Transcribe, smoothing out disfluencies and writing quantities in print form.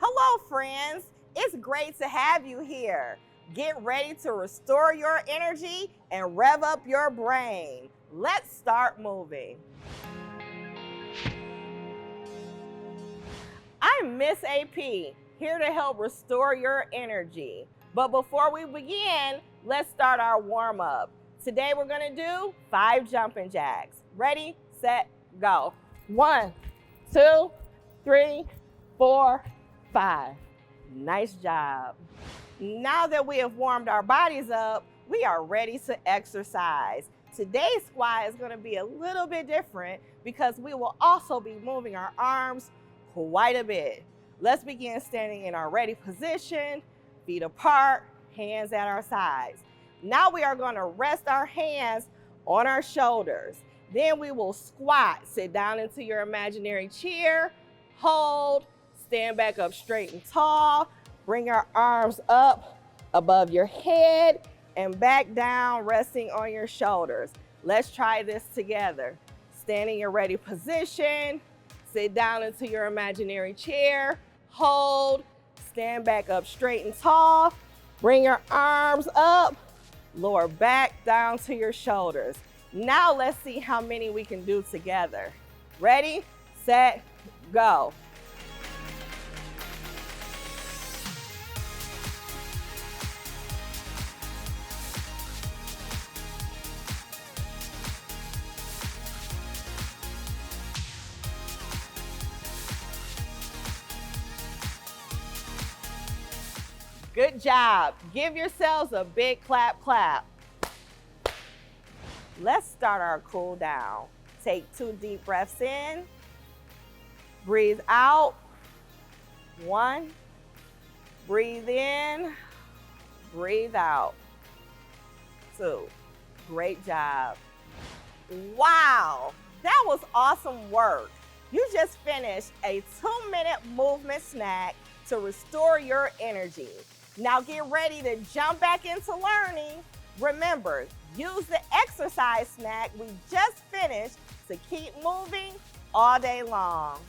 Hello, friends. It's great to have you here. Get ready to restore your energy and rev up your brain. Let's start moving. I'm Miss AP, here to help restore your energy. But before we begin, let's start our warm-up. Today we're gonna do 5 jumping jacks. Ready, set, go. 1, 2, 3, 4, 5. Nice job. Now that we have warmed our bodies up, we are ready to exercise. Today's squat is going to be a little bit different because we will also be moving our arms quite a bit. Let's begin standing in our ready position, feet apart, hands at our sides. Now we are going to rest our hands on our shoulders. Then we will squat, sit down into your imaginary chair, hold, stand back up straight and tall, bring your arms up above your head and back down, resting on your shoulders. Let's try this together. Stand in your ready position, sit down into your imaginary chair, hold, stand back up straight and tall, bring your arms up, lower back down to your shoulders. Now let's see how many we can do together. Ready, set, go. Good job. Give yourselves a big clap, clap. Let's start our cool down. Take 2 deep breaths in. Breathe out. 1. Breathe in. Breathe out. 2. Great job. Wow, that was awesome work. You just finished a 2-minute movement snack to restore your energy. Now get ready to jump back into learning. Remember, use the exercise snack we just finished to keep moving all day long.